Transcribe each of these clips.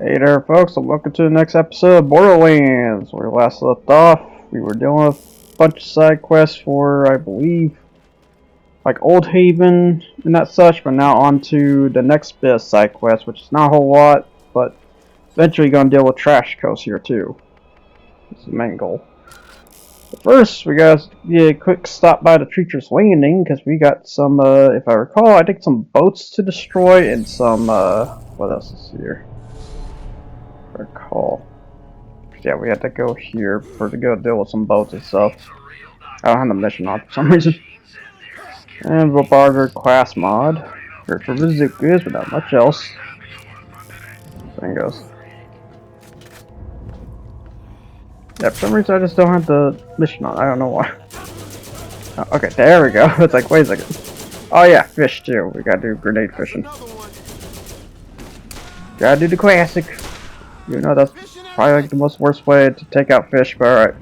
Hey there, folks, and welcome to the next episode of Borderlands. Where we last left off, we were dealing with a bunch of side quests for, I believe, like Old Haven and that such, but now on to the next bit of side quest, which is not a whole lot, but eventually gonna deal with Trash Coast here too. That's the main goal. But first, we gotta get a quick stop by the Treacher's Landing, because we got some, if I recall, I think some boats to destroy and some, what else is here? Recall. Yeah, we had to go here to go deal with some boats and stuff. I don't have the mission on for some reason. And Barter class mod. Good for bazookas, but not much else. Thing goes. Yeah, for some reason I just don't have the mission on. I don't know why. Oh, okay, there we go. It's like, wait a second. Oh yeah, fish too. We gotta do grenade fishing. Gotta do the classic. You know that's probably like the most worst way to take out fish, but alright.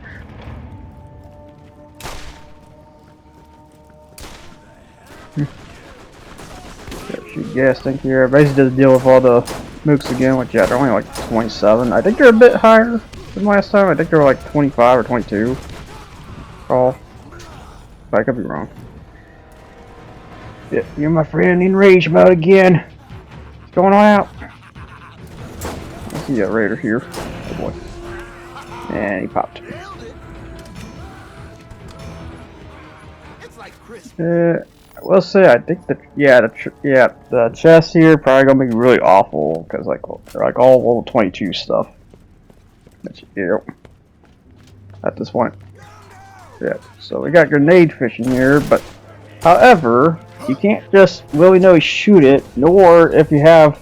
Shoot gas tank here. Basically just deal with all the mooks again, which yeah, they're only like 27. I think they're a bit higher than last time. I think they were like 25 or 22. Oh. But I could be wrong. Yeah, you're my friend in rage mode again. What's going on out? I see a raider here. Oh boy. And he popped. I will say I think the chests here probably gonna be really awful because they're like all level 22 stuff. At this point. Yeah. So we got grenade fishing here, but however, you can't just willy-nilly shoot it, nor if you have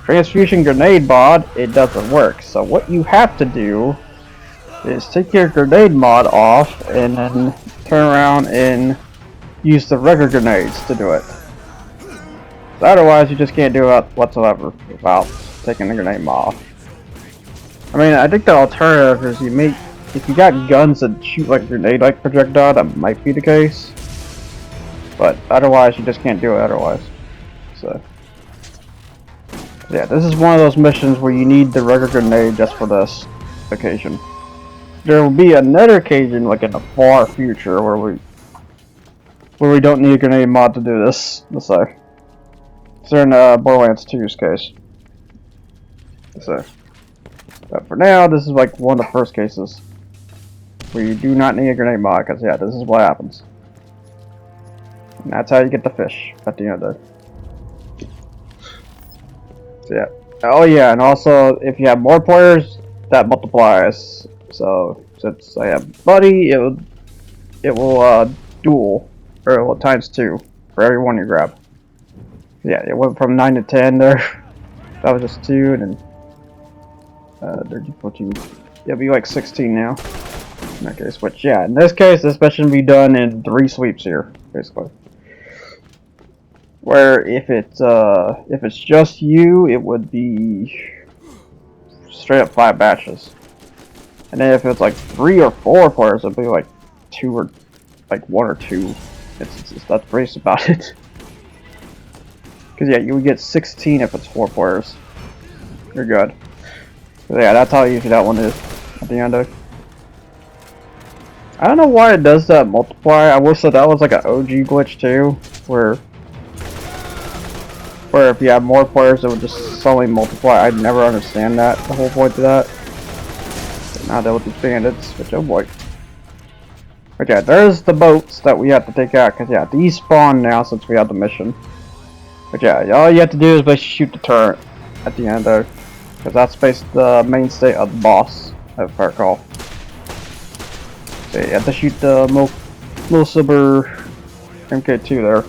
transfusion grenade mod, it doesn't work. So what you have to do is take your grenade mod off and then turn around and use the regular grenades to do it. So otherwise you just can't do it whatsoever without taking the grenade mod off. I mean, I think the alternative is if you got guns that shoot like grenade like projectile, that might be the case. But otherwise you just can't do it otherwise. So yeah, this is one of those missions where you need the regular grenade just for this occasion. There will be another occasion, like in the far future, where we don't need a grenade mod to do this. Let's say. So in Borderlands 2's case. Let's say. But for now, this is like one of the first cases where you do not need a grenade mod, because yeah, this is what happens. And that's how you get the fish at the end of it. So yeah. Oh yeah, and also if you have more players, that multiplies. So since I have buddy, it will dual or times 2 for every one you grab. Yeah, it went from 9 to 10 there. That was just 2, and then there's 14. It'll be like 16 now. In that case, which yeah, in this case, this mission will be done in 3 sweeps here, basically. Where if it's just you, it would be straight up 5 batches. And then if it's like 3 or 4 players, it'd be like 2 or like 1 or 2. That's based about it. Because yeah, you would get 16 if it's 4 players. You're good. So yeah, that's how easy that one is at the end of it. I don't know why it does that multiply. I will say that was like an OG glitch too, where if you have more players, it would just suddenly multiply. I'd never understand that. The whole point of that. But now that with these bandits, which oh boy. Okay, there's the boats that we have to take out, because yeah, these spawn now since we have the mission. But yeah, all you have to do is basically shoot the turret at the end though, because that's basically the mainstay of the boss, if I recall. So you have to shoot the Silver MK2 there.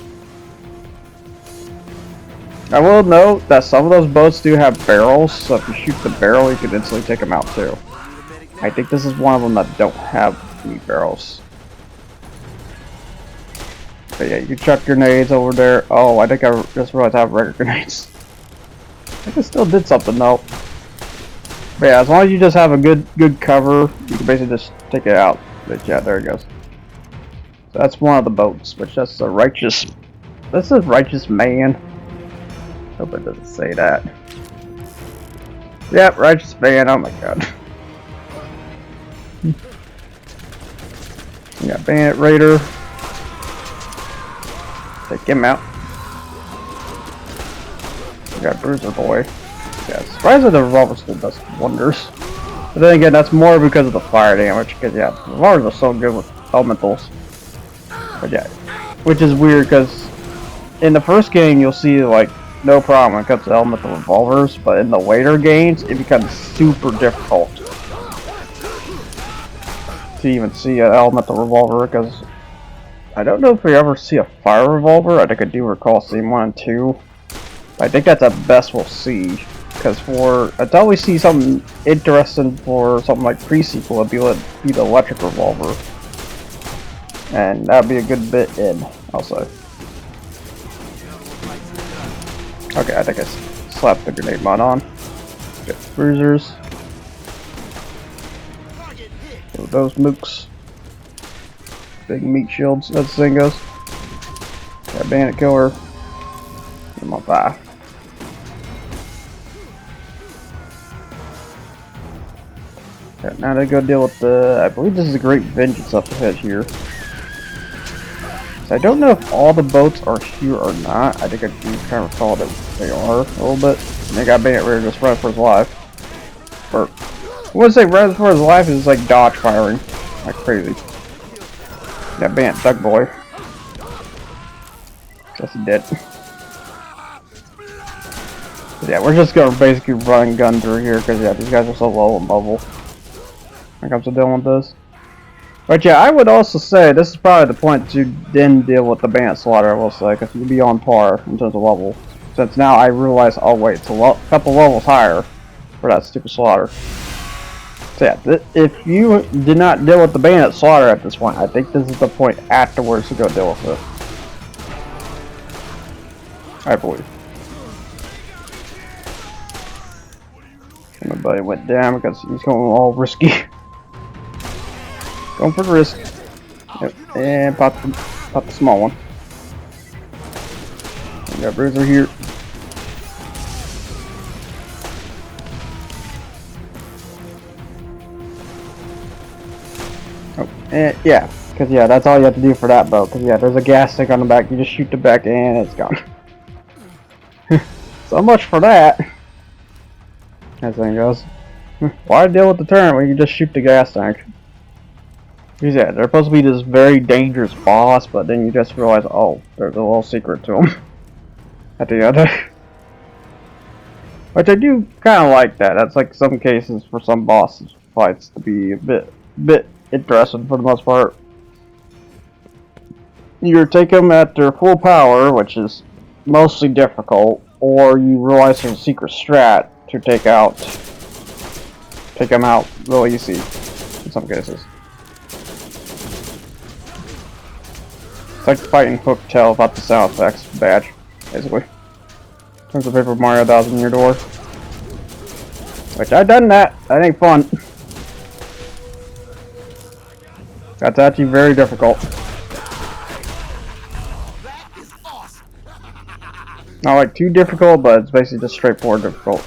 I will note that some of those boats do have barrels, so if you shoot the barrel, you can instantly take them out too. I think this is one of them that don't have any barrels. But yeah, you can chuck grenades over there. Oh, I think I just realized I have regular grenades. I think it still did something though. But yeah, as long as you just have a good cover, you can basically just take it out. But yeah, there it goes. So that's one of the boats, which that's a righteous. This is righteous man. Hope it doesn't say that. Yep, righteous man. Oh my god. We got Bandit Raider. Take him out. We got Bruiser Boy. Yeah, surprisingly the revolver still does wonders. But then again, that's more because of the fire damage. Because yeah, the revolvers are so good with elementals. But yeah, which is weird because in the first game you'll see like no problem when it comes to elemental revolvers, but in the later games it becomes super difficult to even see an elemental revolver because I don't know if we ever see a fire revolver. I think I do recall seeing 1 and 2. But I think that's the best we'll see. Because until we see something interesting for something like pre-sequel, it'd be the electric revolver. And that'd be a good bit in, I'll say. Okay, I think I slapped the grenade mod on. Get bruisers. So those mooks. Big meat shields, as the thing goes. Got bandit killer. I'm on fire. Okay, now to go deal with the. I believe this is a great vengeance up ahead here. So I don't know if all the boats are here or not. I think I do kind of recall that they are a little bit. And they got bandit rear just running for his life. Or I wouldn't say running for his life, is like dodge firing like crazy. That bandit Doug boy. Guess he did. But yeah, we're just gonna basically run and gun through here because yeah, these guys are so low in level. When it comes to dealing with this. But yeah, I would also say this is probably the point to then deal with the bandit slaughter. I will say because you'll be on par in terms of level. Since now I realize, oh wait, it's a couple levels higher for that stupid slaughter. So yeah, if you did not deal with the bandit slaughter at this point, I think this is the point afterwards to go deal with it. I believe. And my buddy went down because he's going all risky. Going for the risk. Yep. And pop the small one. We got Bruiser here. Oh, and yeah, because yeah, that's all you have to do for that boat. Because yeah, there's a gas tank on the back. You just shoot the back and it's gone. So much for that. As thing goes. Why deal with the turret when you just shoot the gas tank? Because yeah, they're supposed to be this very dangerous boss, but then you just realize, oh, there's a little secret to them. At the end. Which I do kind of like that. That's like some cases for some boss fights to be a bit interesting for the most part. You take them at their full power, which is mostly difficult, or you realize there's a secret strat to take them out real easy in some cases. It's like fighting Hooktail without the sound effects badge, basically. There's a Paper Mario 1000 in your door. Which I've done that. That ain't fun. That's actually very difficult. Not like too difficult, but it's basically just straightforward difficult.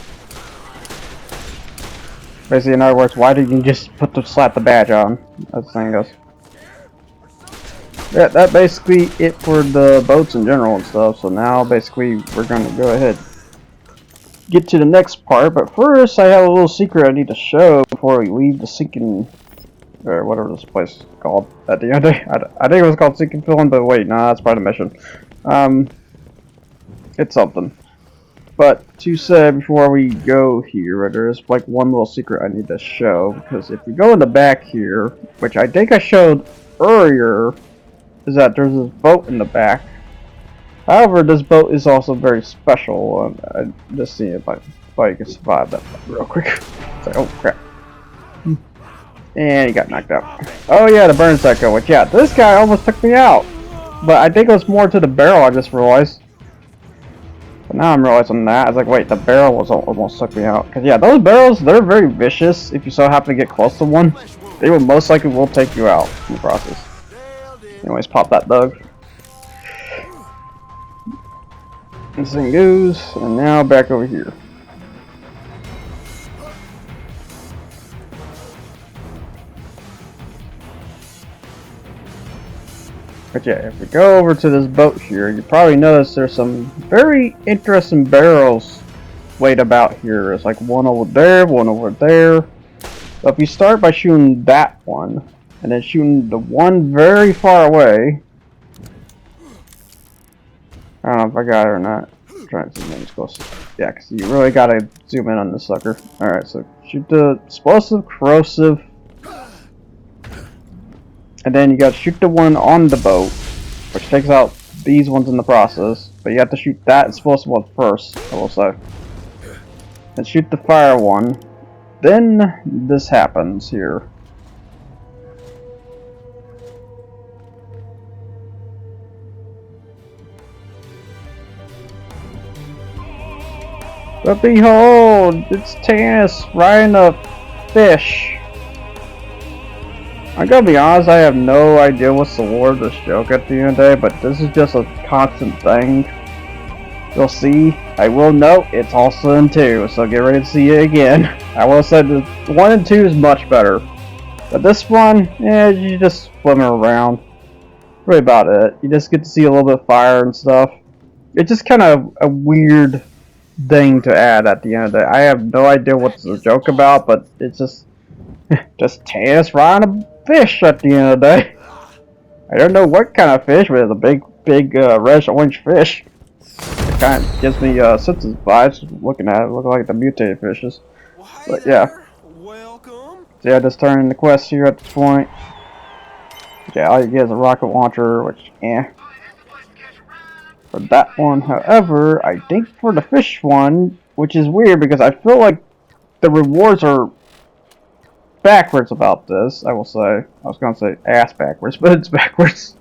Basically, in other words, why did you just slap the badge on? As the thing goes. Yeah, that basically it for the boats in general and stuff. So now basically we're gonna go ahead get to the next part. But first, I have a little secret I need to show before we leave the sinking, or whatever this place is called. At the end of the day, I think it was called Sinking Villain, but wait, nah, that's part of the mission. It's something. But to say before we go here, there's like one little secret I need to show, because if you go in the back here, which I think I showed earlier, is that there's this boat in the back. However, this boat is also very special. I'm just seeing if I can survive that real quick. It's like, oh crap. And he got knocked out. Oh yeah, the burn cycle, which yeah, this guy almost took me out. But I think it was more to the barrel, I just realized. But now I'm realizing that. I was like, wait, the barrel was almost took me out. Because yeah, those barrels, they're very vicious. If you so happen to get close to one, they will most likely take you out in the process. Anyways, pop that Doug. This thing goes, and now back over here. But yeah, if we go over to this boat here, you probably notice there's some very interesting barrels laid about here. It's like one over there, one over there. So if you start by shooting that one, and then shooting the one very far away. I don't know if I got it or not. I'm trying to zoom in as close. Yeah, because you really gotta zoom in on this sucker. Alright, so shoot the explosive, corrosive. And then you gotta shoot the one on the boat, which takes out these ones in the process. But you have to shoot that explosive one first, I will say. And shoot the fire one. Then this happens here. But behold, it's Tannis riding a fish. I'm gonna be honest, I have no idea what's the lore of this joke at the end of the day, but this is just a constant thing. You'll see. I will note, it's also in 2, so get ready to see it again. I will say the 1 and 2 is much better. But this one, yeah, you just swimming around. Really about it. You just get to see a little bit of fire and stuff. It's just kind of a weird thing to add at the end of the day. I have no idea what's the joke about, but it's just Tannis riding a fish at the end of the day. I don't know what kind of fish, but it's a big reddish orange fish. It kind of gives me Simpsons vibes looking at it. Look like the mutated fishes. But yeah. So yeah, just turning the quest here at this point. Yeah, all you get is a rocket launcher, which for that one. However, I think for the fish one, which is weird because I feel like the rewards are backwards about this, I will say. I was gonna say ass backwards, but it's backwards.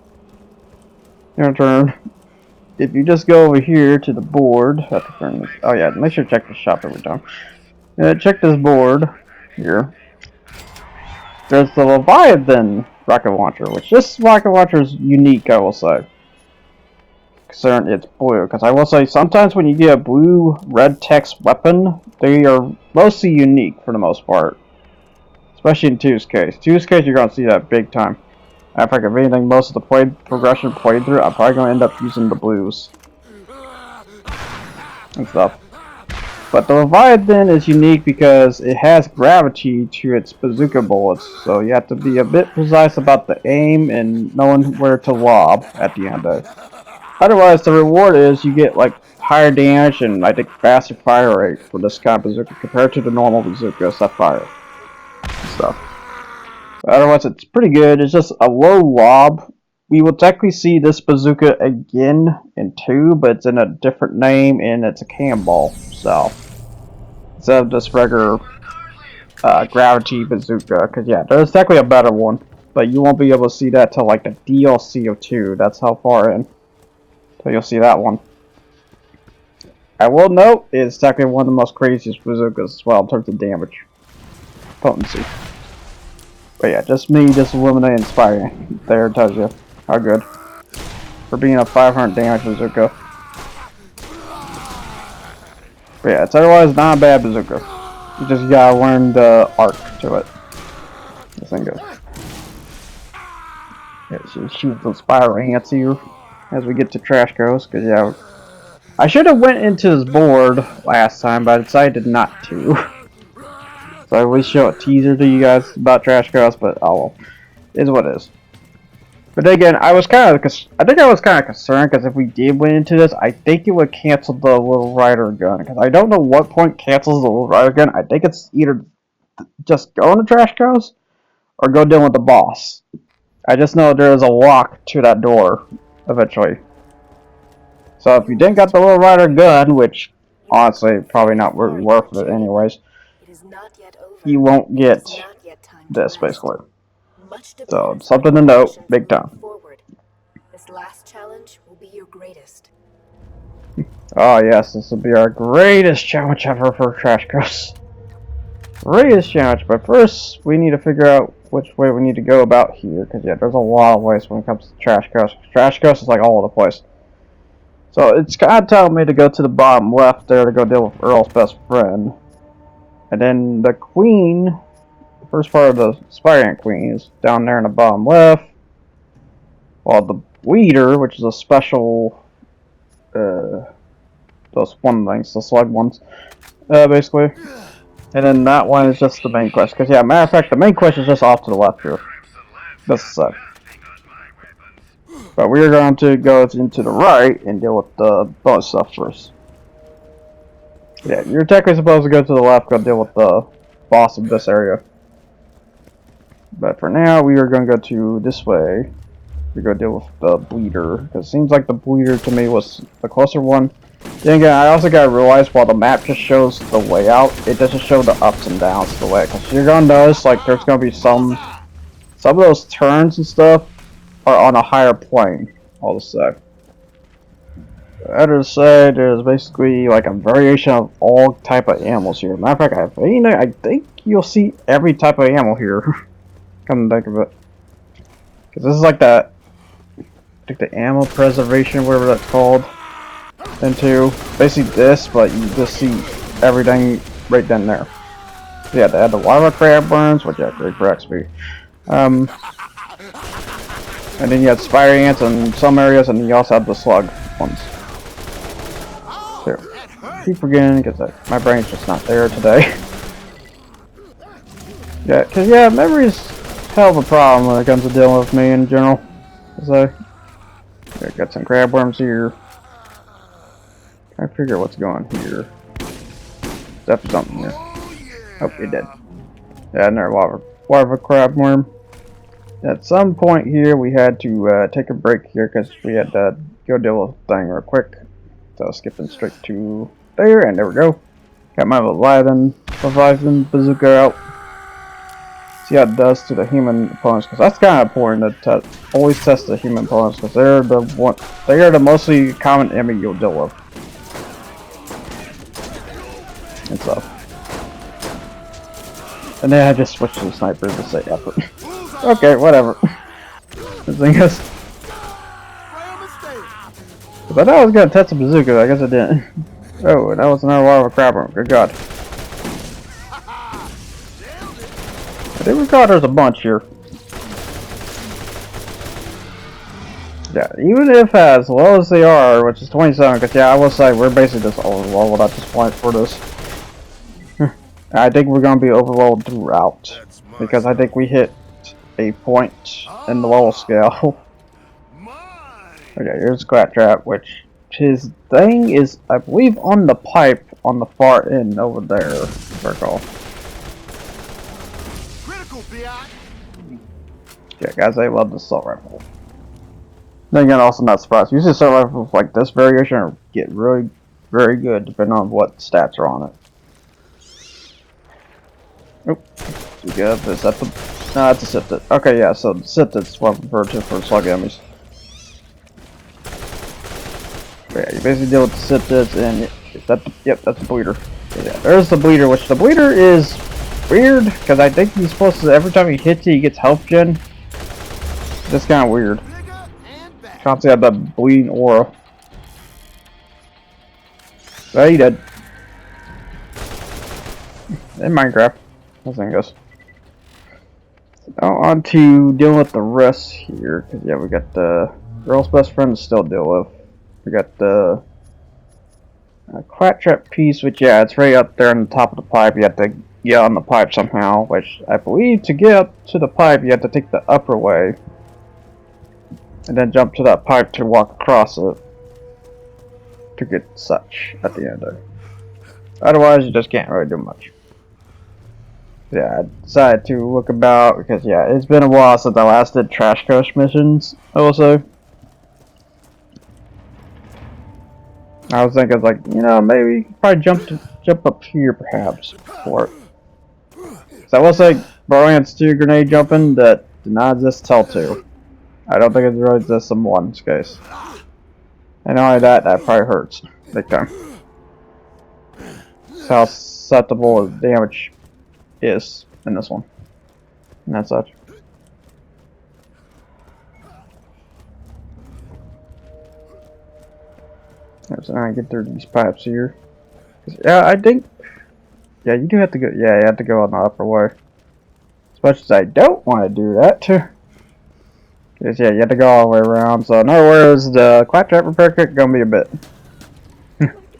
Your turn. If you just go over here to the board, have to turn this. Oh yeah, make sure to check the shop every time. Check this board here. There's the Leviathan rocket launcher, which this rocket launcher is unique, I will say. Concerned it's blue, because I will say sometimes when you get a blue red text weapon, they are mostly unique for the most part. Especially in 2's case. 2's case, you're going to see that big time. In fact, if anything, most of the progression played through, I'm probably going to end up using the blues. And stuff. But the Leviathan is unique because it has gravity to its bazooka bullets. So you have to be a bit precise about the aim and knowing where to lob at the end of it. Otherwise, the reward is you get like higher damage and I think faster fire rate for this kind of bazooka compared to the normal bazooka fire stuff. Otherwise, it's pretty good. It's just a low lob. We will technically see this bazooka again in 2, but it's in a different name and it's a cannonball. So instead of just regular gravity bazooka, because yeah, there's technically a better one, but you won't be able to see that till like the DLC of 2. That's how far in. So you'll see that one. I will note it's technically one of the most craziest bazookas as well in terms of damage, potency. But yeah, just me just eliminating inspiring. There tells you how good for being a 500 damage bazooka. But yeah, it's otherwise not a bad bazooka. You just gotta learn the arc to it. This thing goes. Yeah, she shoots those spiral ants here as we get to Trash Coast, because yeah, I should have went into this board last time, but I decided not to. So I always show a teaser to you guys about Trash Coast, but oh well, is what it is. But again, I was kind of concerned because if we did went into this, I think it would cancel the Little Rider gun, because I don't know what point cancels the Little Rider gun. I think it's either just go into Trash Coast or go deal with the boss. I just know there is a lock to that door eventually. So if you didn't got the Little Rider gun, which honestly probably not really worth it anyways, you won't get this basically. So something to note, big time. This last challenge will be your greatest. Oh yes, this will be our greatest challenge ever for Trash Coast. Greatest challenge, but first we need to figure out which way we need to go about here, because yeah, there's a lot of ways when it comes to Trash Coast. Trash Coast is like all over the place. So it's kind of telling me to go to the bottom left there to go deal with Earl's best friend. And then the Queen, the first part of the Spider-Man Queen is down there in the bottom left. While the bleeder, which is a special, those one things, the slug ones, basically. And then that one is just the main quest. Because, yeah, matter of fact, the main quest is just off to the left here. This is it. But we're going to go into the right and deal with the bonus stuff first. Yeah, you're technically supposed to go to the left, go deal with the boss of this area. But for now, we are going to go to this way. We go deal with the bleeder. Because it seems like the bleeder to me was the closer one. Then again, I also gotta realize while the map just shows the layout, it doesn't show the ups and downs of the way. Because you're gonna notice like there's gonna be some of those turns and stuff are on a higher plane. All to say. That is to say, there's basically like a variation of all type of animals here. Matter of fact, I think you'll see every type of animal here. Come to think of it, because this is like that, like the animal preservation, whatever that's called. Into basically this, but you just see everything right then there. So yeah, they had the lava crab worms, which actually corrects me. And then you had spider ants in some areas, and then you also have the slug ones. There. Keep forgetting because my brain's just not there today. Yeah, because yeah, memory's hell of a problem when it comes to dealing with me in general. So, yeah, got some crab worms here. I figure what's going on here. Definitely something here. Oh, it did. Yeah, another lava crab worm. At some point here, we had to take a break here because we had to go deal with the thing real quick. So skipping straight to there, and there we go. Got my Leviathan bazooka out. See how it does to the human opponents, because that's kind of important to always test the human opponents, because they are the mostly common enemy you'll deal with. And stuff. And then I just switched to the sniper to say effort. Okay, whatever. This thing is. But I thought I was gonna test the bazooka, I guess I didn't. Oh, that was another lava crab worm. Good God. I think we got there's a bunch here. Yeah, even if as low as they are, which is 27, because yeah, I will say we're basically just overleveled at this point for this. I think we're going to be overleveled throughout, because I think we hit a point in the level scale. Okay, here's Claptrap, which his thing is, I believe, on the pipe on the far end over there, if I recall. Yeah, guys, I love the assault rifle. Then again, also not surprised. Usually assault rifles like this variation get really very good depending on what stats are on it. Oop. We good. Is that the... No, that's a sifted. Okay, yeah, so the sifted's what I refer to for slug enemies. But yeah, you basically deal with the sifteds, and is that the... Yep, that's the bleeder. Yeah, there's the bleeder, which the bleeder is weird, because I think he's supposed to, every time he hits you, he gets health gen. That's kind of weird. Constantly have that bleeding aura. So he dead. In Minecraft. This thing goes. Now on to dealing with the rest here. Cause yeah, we got the girl's best friend to still deal with. We got the Claptrap piece, which yeah, it's right up there on the top of the pipe. You have to get on the pipe somehow, which I believe to get up to the pipe you have to take the upper way. And then jump to that pipe to walk across it. To get such at the end of it. Otherwise you just can't really do much. Yeah, I decided to look about because yeah, it's been a while since I last did Trash Coast missions, also. I was thinking like, you know, maybe probably jump up here perhaps for it. So I will say Borderlands 2 grenade jumping that did not exist till 2. I don't think it really exists in 1's case. And not only that, that probably hurts big time. That's how susceptible the damage is in this one. And that's such. So I get through these pipes here. Yeah, I think. Yeah, you do have to go. Yeah, you have to go on the upper way. As much as I don't want to do that. Cause yeah, you have to go all the way around. So in other words, the Claptrap repair kit gonna be a bit.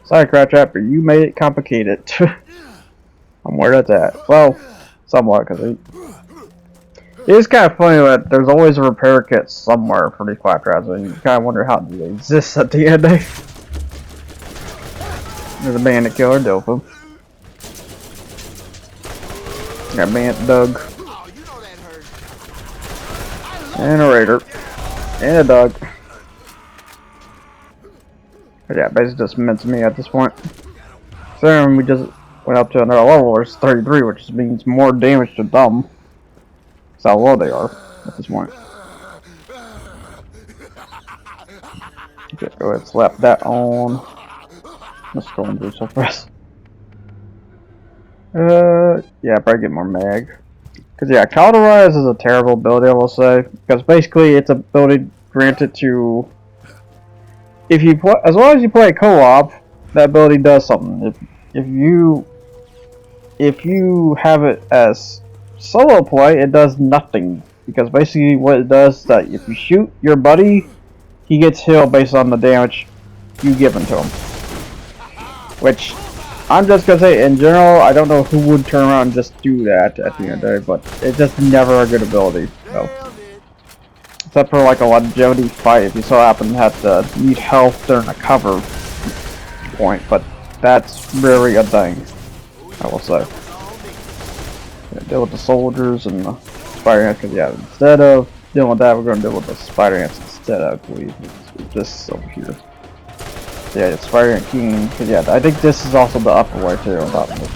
Sorry, Claptrap, but you made it complicated. I'm where that's at. Well, somewhat, cause it is kind of funny that there's always a repair kit somewhere for these Claptraps, and you kind of wonder how they exist at the end of the day. There's a bandit killer, Dopa. Got bandit Doug. And a raider. And a dog. But yeah, basically just mince me at this point. So then we just went up to another level, there's 33, which means more damage to them. That's how low they are at this point. Okay, go ahead and slap that on. Let's go and do so fast. Yeah, probably get more mag. Cause yeah, Cauterize is a terrible ability, I will say. Because basically, it's an ability granted to, if you play, as long as you play co-op, that ability does something. If you have it as solo play, it does nothing. Because basically, what it does is that if you shoot your buddy, he gets healed based on the damage you give him to him. Which, I'm just gonna say, in general, I don't know who would turn around and just do that at the end of the day, but it's just never a good ability. So, except for like a longevity fight, if you so happen to have to need health during a cover point, but that's rarely a thing, I will say. Yeah, deal with the soldiers and the spider ants, because yeah, instead of dealing with that, we're gonna deal with the spider ants instead, I believe. It's just over here. Yeah, it's Spider Ant King. Cause yeah, I think this is also the upper way too on top of it.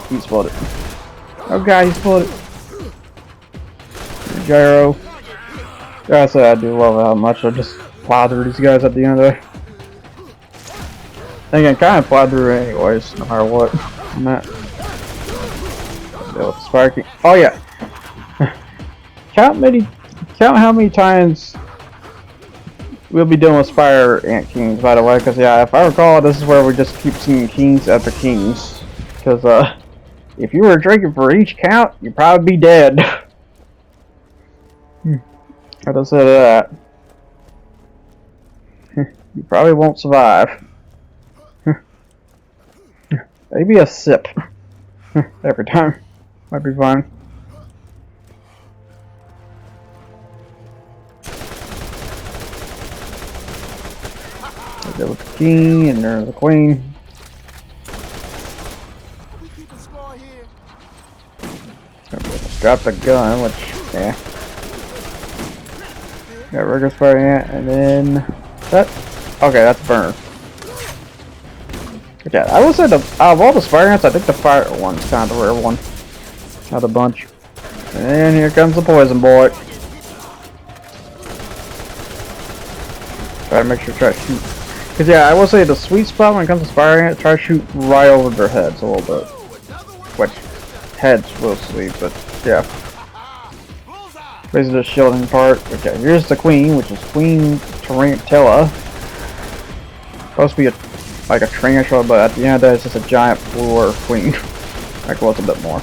He exploded. Oh god, he exploded. Gyro. Yeah, I say I do love how much I just plow through these guys at the end of the day. I think I kind of plow through it anyways, no matter what. I'm at. Deal with the Spider King. Oh yeah. Count how many times we'll be dealing with Spider Ant Kings, by the way, because yeah, if I recall, this is where we just keep seeing kings after kings. Because if you were drinking for each count, you'd probably be dead. I just said that. You probably won't survive. Maybe a sip every time might be fine. There was the king and there's the queen. Drop the gun, which yeah. Got regular Spider Ant, and then that. Okay, that's burner. Yeah, I will say out of all the Spider Ants, I think the fire one's kind of the rare one out of the bunch. And here comes the poison boy. Try to make sure to try to shoot. Cause yeah, I will say the sweet spot when it comes to Spider Ant, try to shoot right over their heads a little bit. Which heads will sleep, but yeah. Basically the shielding part. Okay, here's the queen, which is Queen Tarantella. Supposed to be like a tarantula, but at the end of the day, it's just a giant floor queen. Like, well, it's a bit more.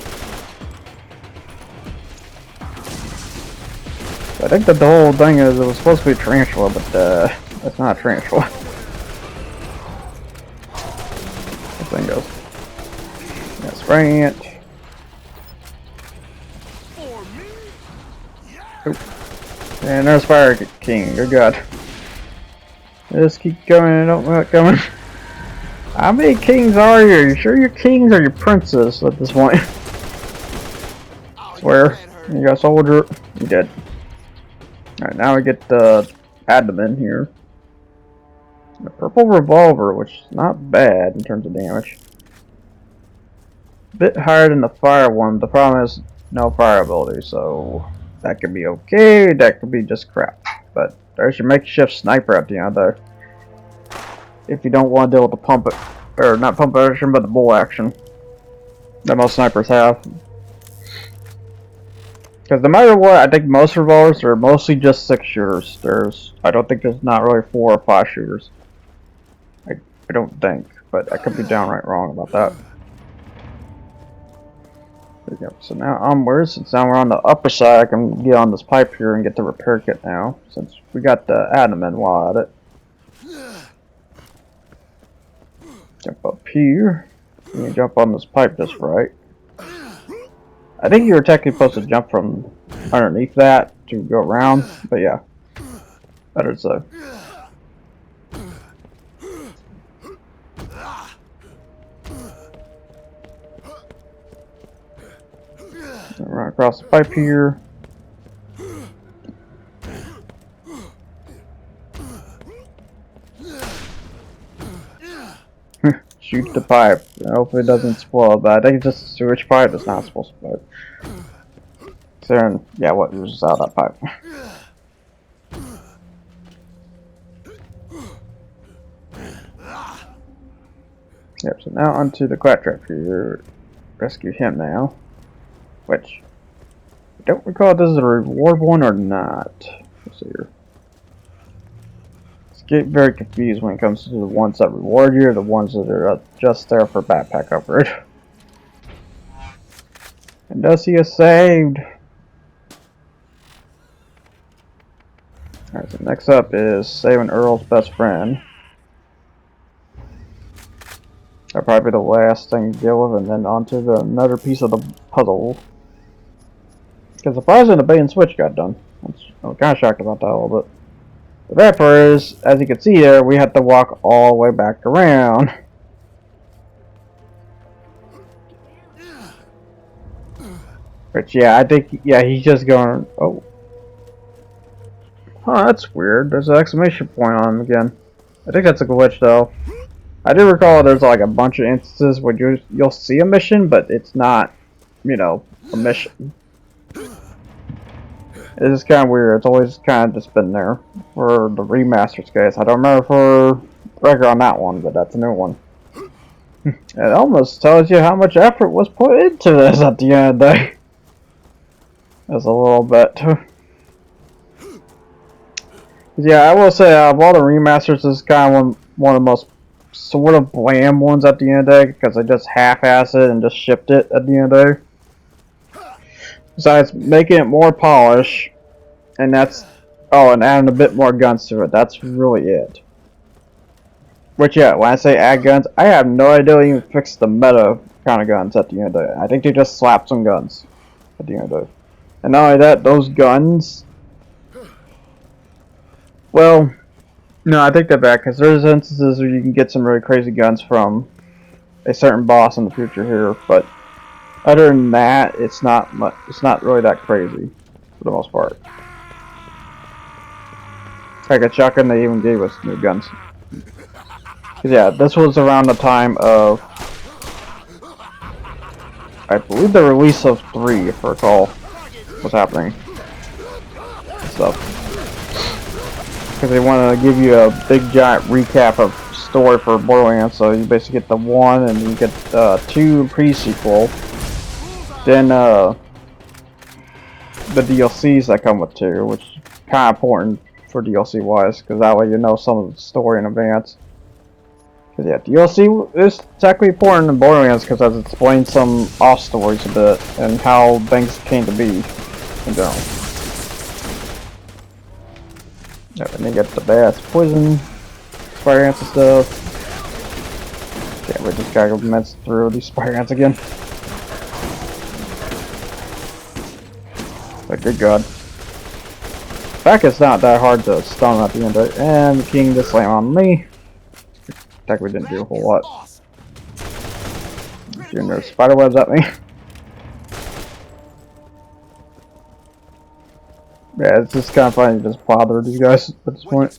I think that the whole thing is it was supposed to be a tarantula, but that's not a tarantula. That thing goes. Yeah, Spray Ant. Oop. And there's Fire King. Good God. Just keep going and don't let going. How many kings are you? Are you sure you're kings or you're princes at this point? Swear. You got a soldier. You did. Alright, now we get the admin here. The purple revolver, which is not bad in terms of damage. A bit higher than the fire one. The problem is no fire ability, so that could be okay. That could be just crap. But there's your makeshift sniper at the end there. If you don't want to deal with the pump, or not pump action, but the bull action that most snipers have. Because no matter what, I think most revolvers are mostly just 6 shooters. I don't think there's not really 4 or 5 shooters. I don't think, but I could be downright wrong about that. There we go. So now onwards, since now we're on the upper side, I can get on this pipe here and get the repair kit now, since we got the admin while at it. Jump up here. You jump on this pipe just right. I think you were technically supposed to jump from underneath that to go around, but yeah. Better so. Run across the pipe here. Shoot the pipe. Hopefully it doesn't explode, but I think it's just a sewage pipe that's not supposed to explode. So, yeah, what was just out of that pipe? Yep, so now onto the Claptrap here. Rescue him now. Which, I don't recall if this is a reward one or not. Let's see here. Get very confused when it comes to the ones that reward you or the ones that are just there for backpack upgrade. And does he is saved? Alright, so next up is saving Earl's best friend. That'll probably be the last thing to deal with, and then onto another piece of the puzzle. Because surprisingly the bait and switch got done. I'm kind of shocked about that a little bit. The bad part is, as you can see there, we have to walk all the way back around. Which, yeah, I think, yeah, he's just going, oh. Huh, that's weird. There's an exclamation point on him again. I think that's a glitch, though. I do recall there's like a bunch of instances where you'll see a mission, but it's not, you know, a mission. It's just kind of weird. It's always kind of just been there for the Remastered case. I don't remember for record on that one, but that's a new one. It almost tells you how much effort was put into this at the end of the day. That's a little bit. Yeah, I will say of all the remasters, this is kind of one of the most sort of bland ones at the end of the day, because they just half-assed it and just shipped it at the end of the day. Besides making it more polished, and that's, oh, and adding a bit more guns to it. That's really it. Which, yeah, when I say add guns, I have no idea they even fixed the meta kind of guns at the end of the day. I think they just slapped some guns at the end of the day. And not only that, those guns, well, no, I take that back, because there's instances where you can get some really crazy guns from a certain boss in the future here, but other than that, it's not really that crazy for the most part. Like a shotgun, they even gave us new guns. Yeah, this was around the time of, I believe, the release of 3, if I recall what's happening. Stuff. Because they wanted to give you a big giant recap of story for Borderlands, so you basically get the 1 and you get 2 pre-sequel. Then the DLCs that come with 2, which is kind of important for DLC wise, because that way you know some of the story in advance. Because yeah, DLC is technically important in Borderlands because it explains some off stories a bit and how things came to be in general. Yeah, and then you get the bad poison, spider ants and stuff. Yeah, we just gotta mess through these spider ants again. But good god. In fact, it's not that hard to stun at the end of it. And the king just slammed on me. Technically didn't do a whole lot. Shooting their spider webs at me. Yeah, it's just kind of funny to just bother these guys at this point.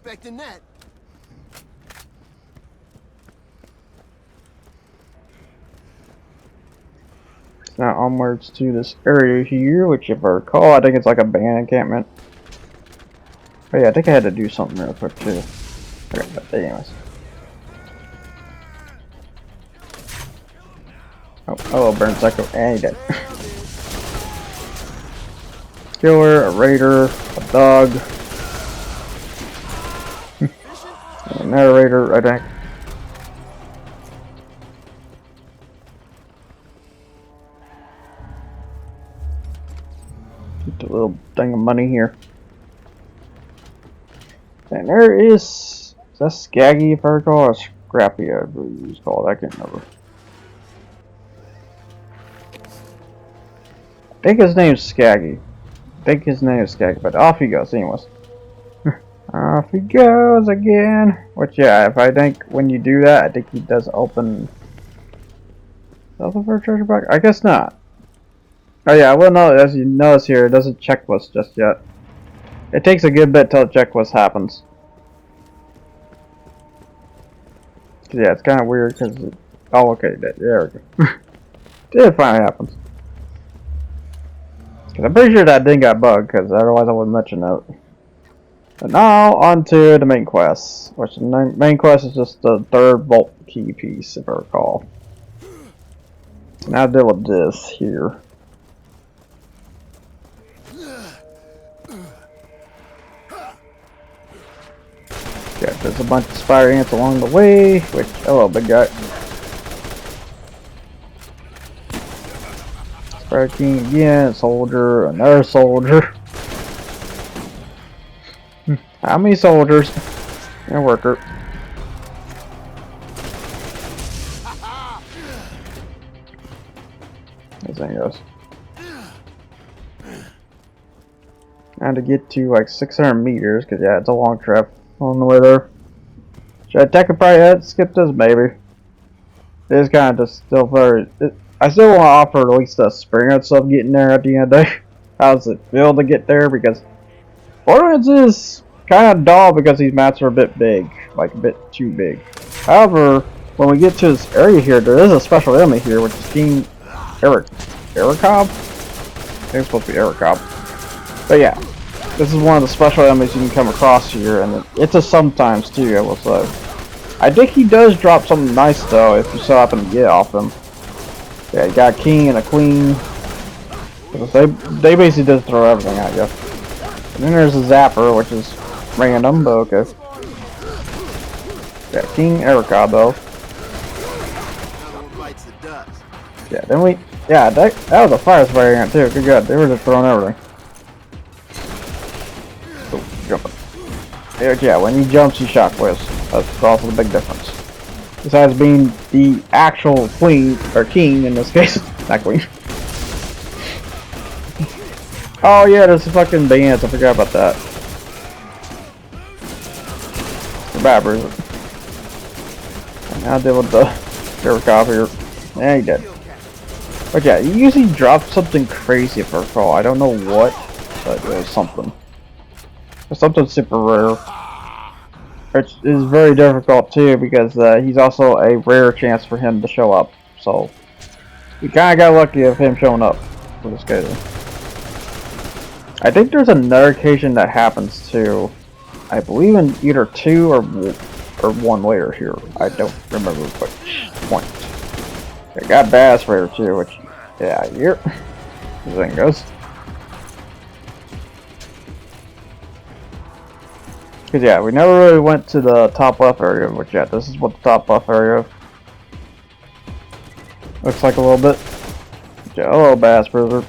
Now onwards to this area here, which if I recall, I think it's like a band encampment. Oh yeah, I think I had to do something real quick too. Okay, but anyways. Oh, hello, Burn Psycho, and he dead. Killer, a raider, a dog. Another raider, I think. Get the little thing of money here. And there is that Skaggy, if I recall, or Scrappy, I believe it was called. I can't remember. I think his name's Skaggy. But off he goes, anyways. Off he goes again. Which, yeah, if I think when you do that, I think he does open. Open for a treasure box? I guess not. Oh yeah, well no, as you notice here, it doesn't checklist just yet. It takes a good bit till the checklist happens. Yeah, it's kind of weird because. Oh, okay, there we go. It finally happens. Cause I'm pretty sure that didn't got bugged, because otherwise I wouldn't mention it. But now on to the main quest, which the main quest is just the third vault key piece, if I recall. Now deal with this here. Yeah, there's a bunch of spider ants along the way, which, hello big guy. Spider king again, soldier, another soldier. How many soldiers? And a worker. This thing goes. And to get to like 600 meters, because yeah, it's a long trip on the way there. Should I probably skip this? Maybe. It's kind of just still very. I still want to offer at least a experience of getting there at the end of the day. How does it feel to get there? Because Borderlands is kind of dull because these maps are a bit big, like a bit too big. However, when we get to this area here, there is a special enemy here, which is King Ericob? I think it's supposed to be Ericob. But yeah, this is one of the special enemies you can come across here, and it's a sometimes too, I will say. I think he does drop something nice though, if you so happen to get off him. Yeah, you got a king and a queen. They basically just throw everything at you. And then there's a zapper, which is random, but okay. Yeah, King Erica though. Yeah, then we. Yeah, that was a fire variant too. Good God, they were just throwing everything. Oh, jumping. Yeah, when he jumps, he shockwaves. That's also the big difference. Besides being the actual queen, or king in this case, not queen. Oh yeah, there's a fucking bands, I forgot about that. The babbers. And now deal with the Jerkov here. Yeah, he did. But yeah, he usually drops something crazy if I recall. I don't know what, but it was something. It's something super rare. Which is very difficult too, because he's also a rare chance for him to show up. So, we kinda got lucky of him showing up for this guy. I think there's another occasion that happens too. I believe in either 2 or 1 later here. I don't remember which point. I got Bass Raider too, which, yeah, here. This thing goes. Because yeah, we never really went to the top left area, which yeah, this is what the top left area looks like a little bit. Yeah, hello Bass Bruiser.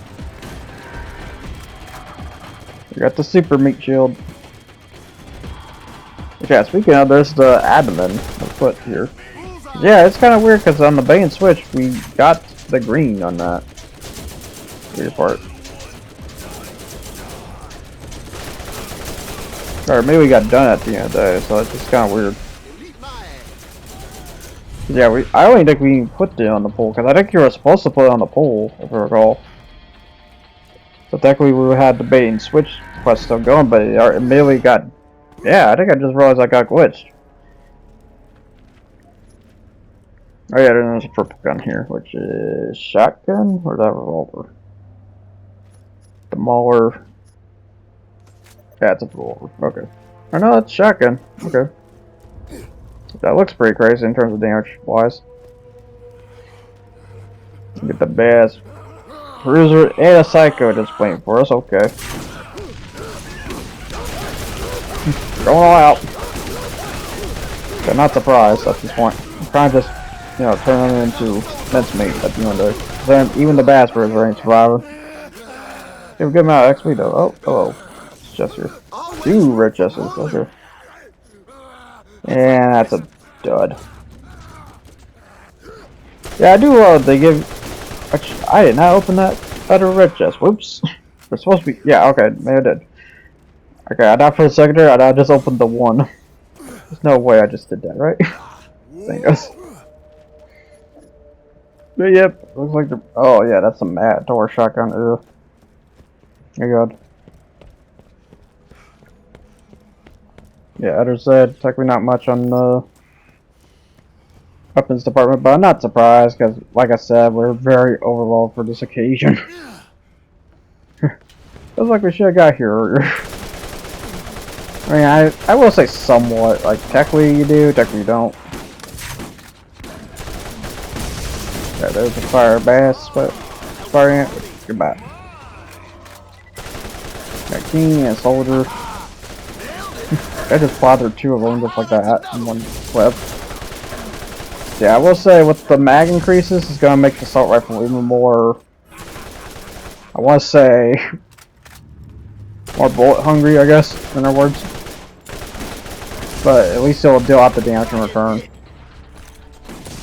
We got the super meat shield. Yeah, speaking of, there's the abdomen of foot here. Yeah, it's kind of weird because on the bait and switch we got the green on that weird part. Or maybe we got done at the end of the day, so it's just kind of weird. Yeah, I don't even think we can put it on the pole, because I think you were supposed to put it on the pole, if I recall. So technically we had the bait and switch quest still going, but it immediately got... Yeah, I think I just realized I got glitched. Oh yeah, there's a purple gun here, which is shotgun, or is that revolver? The Mauler... Yeah, it's a revolver. Okay. Oh no, it's shotgun. Okay. That looks pretty crazy in terms of damage wise. Get the Bass Bruiser and a Psycho just playing for us. Okay. Going all out. I'm not surprised at this point. I'm trying to just, you know, turn them into mincemeat at the end of the day. Then even the Bass Bruiser ain't surviving. Give a good amount of XP though. Oh, hello. It's just here. 2 red chests. Okay. And that's a dud. Yeah, I do. They give. Actually, I did not open that other red chest. Whoops. We're supposed to be. Yeah. Okay. Maybe I did. Okay. I thought for a second there, I just opened the one. There's no way I just did that, right? Thank us. But yep. Looks like the. Oh yeah, that's a Matt Door shotgun. Ugh. Oh god. Yeah, others said technically not much on the weapons department, but I'm not surprised because, like I said, we're very overloaded for this occasion. Feels like we should have got here earlier. I mean, I will say somewhat. Like, technically you do, technically you don't. Yeah, there's a fire bass, but fire ant. Goodbye. Got king and soldier. I just bothered 2 of them just like that in one clip. Yeah, I will say with the mag increases, it's gonna make the assault rifle even more. I want to say more bullet hungry, I guess, in other words. But at least it'll deal out the damage in return.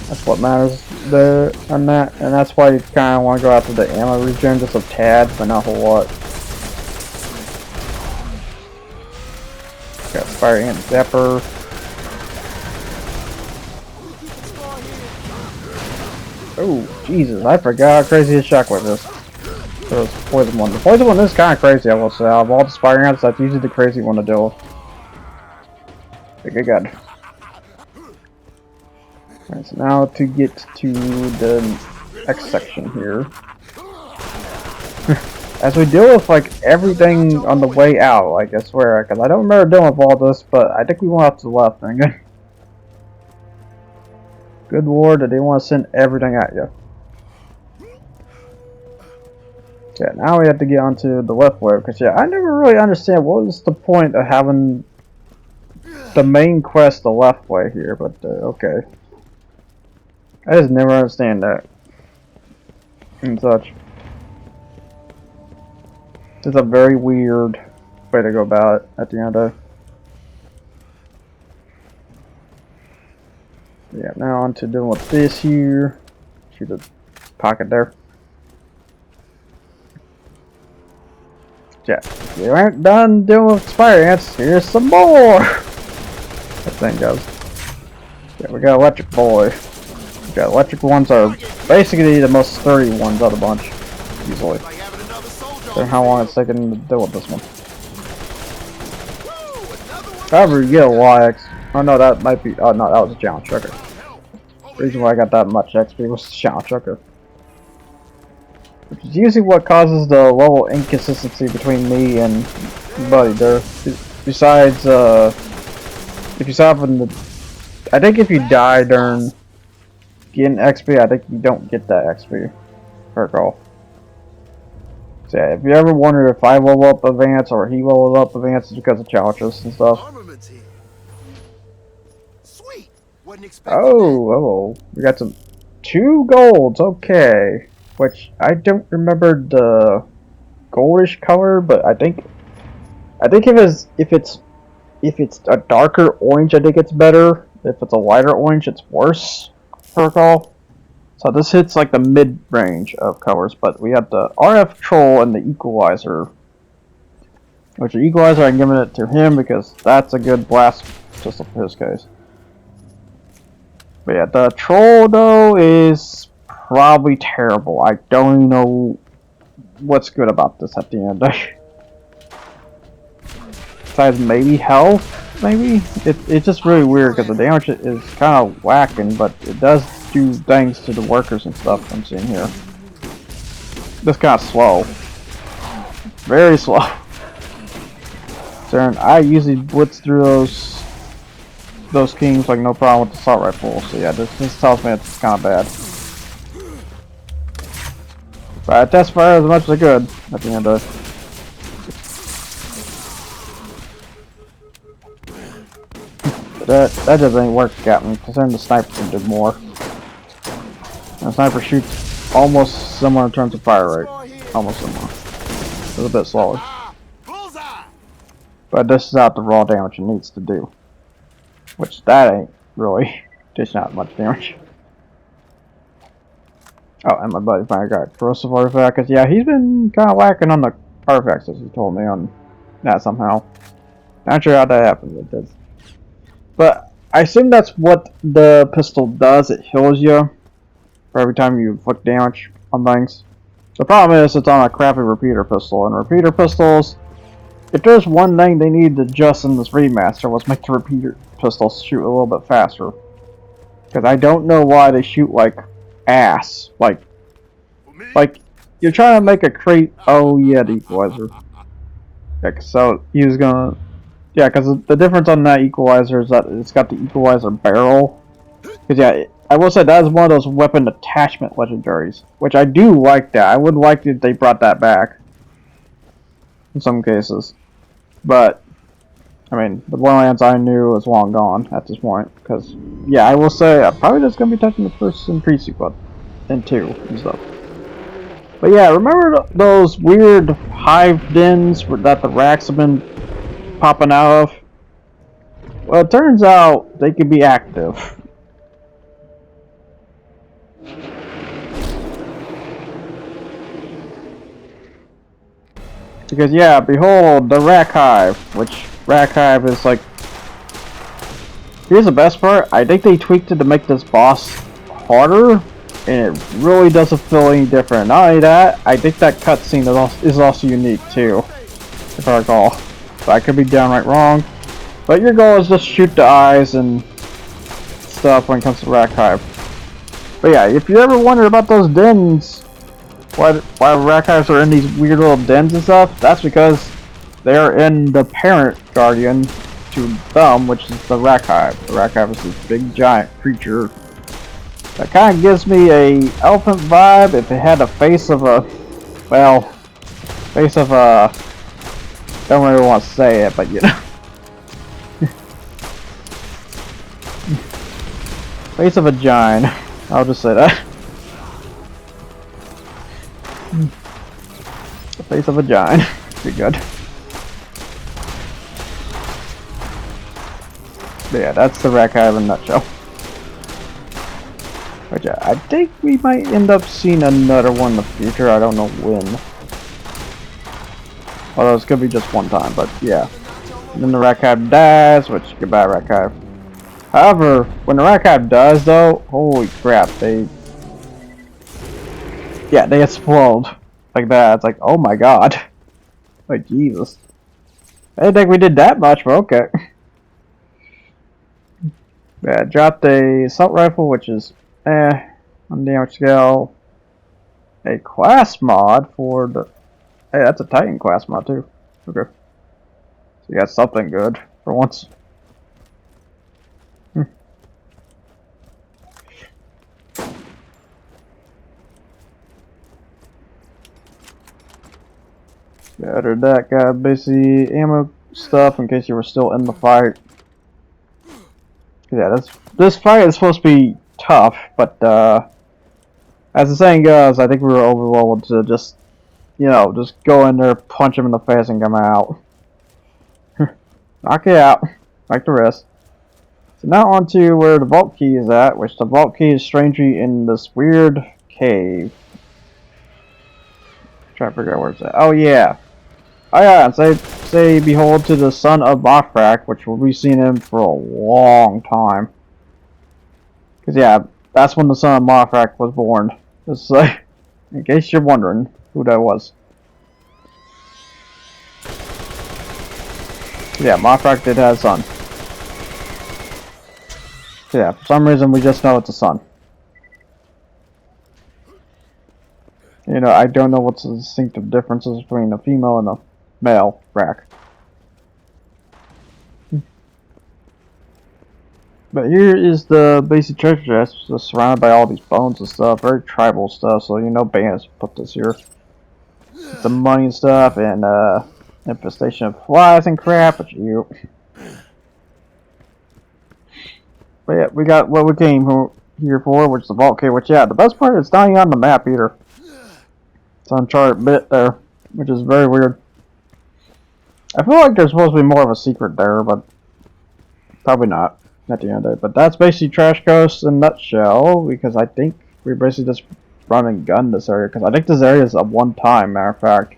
That's what matters there on that, and that's why you kind of want to go after the ammo regen just a tad, but not a whole lot. Got fire ant zapper. Oh, Jesus, I forgot how crazy his shockwave is. So it's poison one. The poison one is kind of crazy, I will say. Out of all the fire ants, that's usually the crazy one to deal with. Okay, good. Alright, so now to get to the next section here. As we deal with like everything on the way out, like I swear, because I don't remember dealing with all this, but I think we went off to the left. Good lord, I didn't want to send everything at you. Yeah, now we have to get onto the left way, because yeah, I never really understand what was the point of having the main quest the left way here, but okay. I just never understand that. And such. It's a very weird way to go about it at the end of the day. Yeah, now on to dealing with this here. See the pocket there. Yeah, you aren't done dealing with fire ants. Here's some more. That thing goes. Yeah, we got electric boy. We got electric ones are basically the most sturdy ones of the bunch, usually. So how long it's taking to deal with this one. However, you get a lot of X. Oh no, that might be. Oh no, that was a challenge trucker. The reason why I got that much XP was the challenge trucker. Which is usually what causes the level inconsistency between me and Buddy there. Besides, if you stop in the. I think if you die during getting XP, I think you don't get that XP. Per call. So yeah, if you ever wonder if I level up advance or he leveled up advance, it's because of challenges and stuff. Sweet. Oh, we got some 2 golds, okay. Which I don't remember the goldish color, but I think if it's a darker orange, I think it's better. If it's a lighter orange, it's worse. Per call. So this hits like the mid-range of colors, but we have the RF Troll and the Equalizer. Which the Equalizer, I'm giving it to him because that's a good blast system for his case. But yeah, the Troll though is probably terrible. I don't even know what's good about this at the end. Besides maybe health, maybe? It's just really weird because the damage is kind of whacking, but it does do things to the workers and stuff I'm seeing here. Just kind of slow. Very slow. So I usually blitz through those kings like no problem with the assault rifle. So yeah, this tells me it's kind of bad. But I test fire as much as I could at the end of it. That just ain't working at me, considering the sniper can do more. And the sniper shoots almost similar in terms of fire rate. Almost similar. It's a bit slower. But this is out the raw damage it needs to do. Which that ain't really just not much damage. Oh, and my buddy finally got a corrosive artifact, cause yeah, he's been kinda lacking on the artifacts as he told me on that somehow. Not sure how that happens with this. But I assume that's what the pistol does, it heals you for every time you inflict damage on things. The problem is it's on a crappy repeater pistol, and repeater pistols, if there's one thing they needed to adjust in this remaster was make the repeater pistols shoot a little bit faster. Because I don't know why they shoot like ass. Like you're trying to make a crate. Oh yeah, the equalizer. Yeah, so he was gonna. Yeah, because the difference on that equalizer is that it's got the equalizer barrel. Because yeah, I will say that is one of those weapon attachment legendaries, which I do like that. I would like if they brought that back in some cases. But, I mean, the Borderlands I knew is long gone at this point. Because, yeah, I will say, I'm probably just going to be touching the first and precinct and 2 and stuff. But yeah, remember those weird hive dens that the racks have been popping out of? Well, it turns out they can be active. Because yeah, behold the rack hive, which rack hive is like. Here's the best part. I think they tweaked it to make this boss harder, and it really doesn't feel any different. Not only that, I think that cutscene is also unique too, if I recall. But I could be downright wrong. But your goal is just shoot the eyes and stuff when it comes to rack hive. But yeah, if you ever wondered about those dens. Why rack hives are in these weird little dens and stuff? That's because they're in the parent guardian to them, which is the rack hive. The rack hive is this big giant creature that kind of gives me a elephant vibe if it had a face of a, well, face of a. Don't really want to say it, but you know, face of a giant. I'll just say that. The face of a giant. Pretty good. But yeah, that's the rack hive in a nutshell. But yeah, I think we might end up seeing another one in the future. I don't know when. Although it's gonna be just one time, but yeah. And then the rack hive dies, which goodbye rack hive. However, when the rack hive does though, holy crap, they explode like that. It's like, oh my god. Like, Jesus. I didn't think we did that much, but okay. Yeah, dropped a assault rifle, which is, on damage scale. A class mod for the, hey, that's a Titan class mod too. Okay. So you got something good for once. Yeah, after that, got basically ammo stuff in case you were still in the fight. Yeah, this fight is supposed to be tough, but as the saying goes, I think we were overruled to just, you know, just go in there, punch him in the face, and come out. Knock it out, like the rest. So now on to where the vault key is at, which the vault key is strangely in this weird cave. Try to figure out where it's at. Oh yeah. Oh yeah, and say behold to the son of Mothrak, which we'll be seeing him for a long time. Cause yeah, that's when the son of Mothrak was born. Just like, in case you're wondering who that was. Yeah, Mothrak did have a son. So yeah, for some reason we just know it's a son. You know, I don't know what's the distinctive differences between a female and a male rack. But here is the basic treasure chest, just surrounded by all these bones and stuff, very tribal stuff, so you know bandits put this here. Some money and stuff, and infestation of flies and crap, but you. But yeah, we got what we came here for, which is the vault cave, which yeah, the best part is not even on the map either. It's on chart bit there. which is very weird. I feel like there's supposed to be more of a secret there, but probably not at the end of the day. But that's basically Trash Coast in a nutshell, because I think we're basically just run and gun this area, because I think this area is a one-time, matter of fact,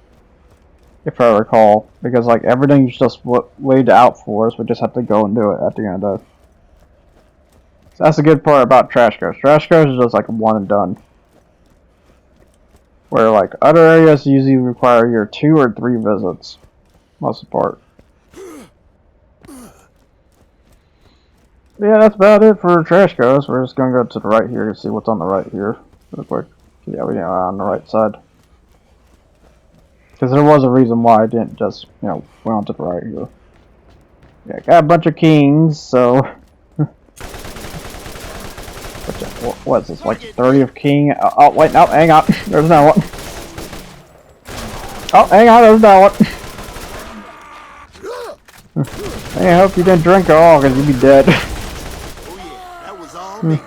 if I recall, because like everything's just laid out for us. We just have to go and do it at the end of the day. So that's the good part about Trash Coast. Trash Coast is just like one and done. Where like other areas usually require your 2 or 3 visits, most of the part. Yeah, that's about it for Trash Coast. We're just gonna go to the right here to see what's on the right here, real quick. Yeah, we are on the right side. Because there was a reason why I didn't just, you know, went on to the right here. Yeah, got a bunch of kings, so. What's this, like 30th king? Oh, wait, no, hang on. There's no one. Oh, hang on, there's no one. Hey, I hope you didn't drink at all, because you'd be dead. Oh yeah, that was all me.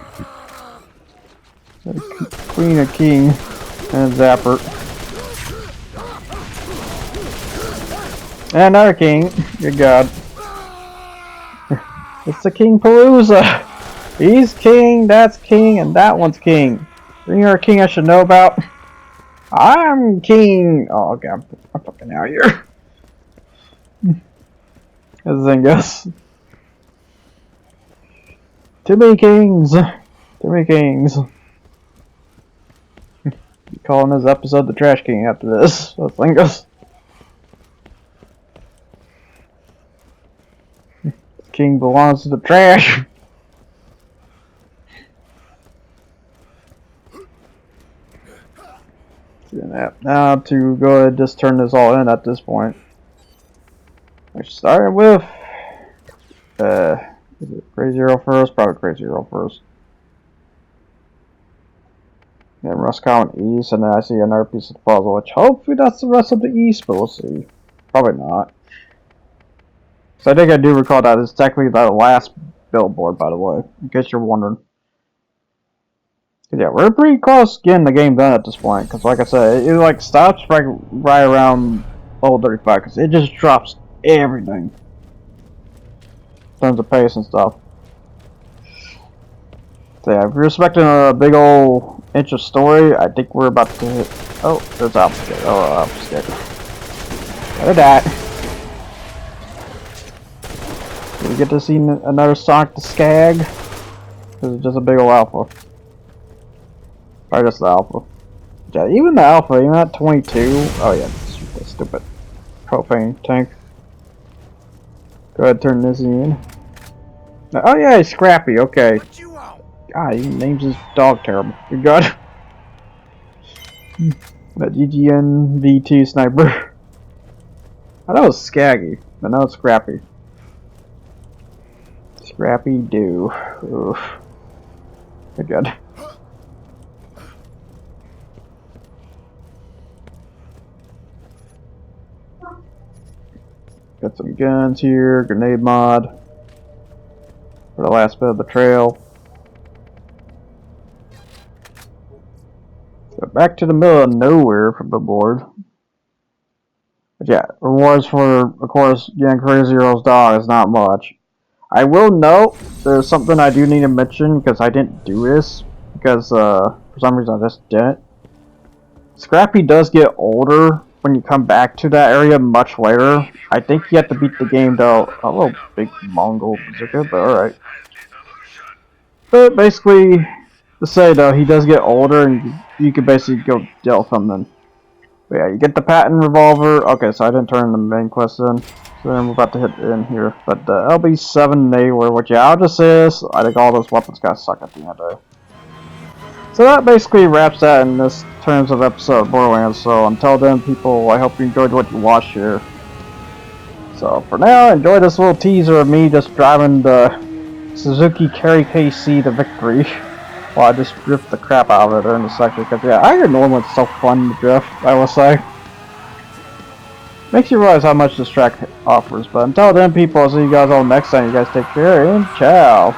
Queen of king and a zapper. And another king. Good God. It's the King Palooza. He's king, that's king, and that one's king. You're a king I should know about. I'm king. Oh, okay, I'm fucking out here. As the thing goes. Too many kings. Too many kings. Calling this episode the Trash King after this. As the thing goes. King belongs to the trash. Now to go ahead and just turn this all in at this point. I started with is it Crazy Hero first? Probably Crazy Hero first. Then Roscommon East, and then I see another piece of the puzzle, which hopefully that's the rest of the East, but we'll see. Probably not. So I think I do recall that it's technically the last billboard, by the way, in case you're wondering. Yeah, we're pretty close getting the game done at this point, because like I said, it like stops right around level 35, because it just drops everything. In terms of pace and stuff. So yeah, if you're expecting a big old inch of story, I think we're about to hit... Oh, there's Alpha. Oh, Alpha. Look at that. We get to see another Sonic the Skag. This is just a big old Alpha. Or just the Alpha. Yeah, even the Alpha, even at 22. Oh yeah, that's stupid. Propane tank. Go ahead, turn this in. Oh yeah, he's Scrappy. Okay. God, he names his dog terrible. Good God. That GGN V2 sniper. I know it's Skaggy, but now it's Scrappy. Scrappy Doo. Oof. Good God. Got some guns here, grenade mod for the last bit of the trail. So back to the middle of nowhere from the board. But yeah, rewards for, of course, getting Crazy Hero's dog is not much. I will note there's something I do need to mention because I didn't do this because for some reason I just didn't. Scrappy does get older when you come back to that area much later. I think you have to beat the game though. A little big Mongol bazooka, but alright. But basically, to say though, he does get older and you can basically go deal with him then. But yeah, you get the patent revolver. Okay, so I didn't turn the main quest in. So then we're about to hit in here. But the LB7A, which yeah, I'll just say this. I think all those weapons guys suck at the end of the day. So that basically wraps that in this terms of episode of Borderlands. So until then, people, I hope you enjoyed what you watched here. So for now, enjoy this little teaser of me just driving the Suzuki Carry KC to victory. While I just drift the crap out of it during the section. Because yeah, I heard normally it's so fun to drift, I will say. Makes you realize how much this track offers. But until then, people, I'll see you guys all next time. You guys take care and ciao.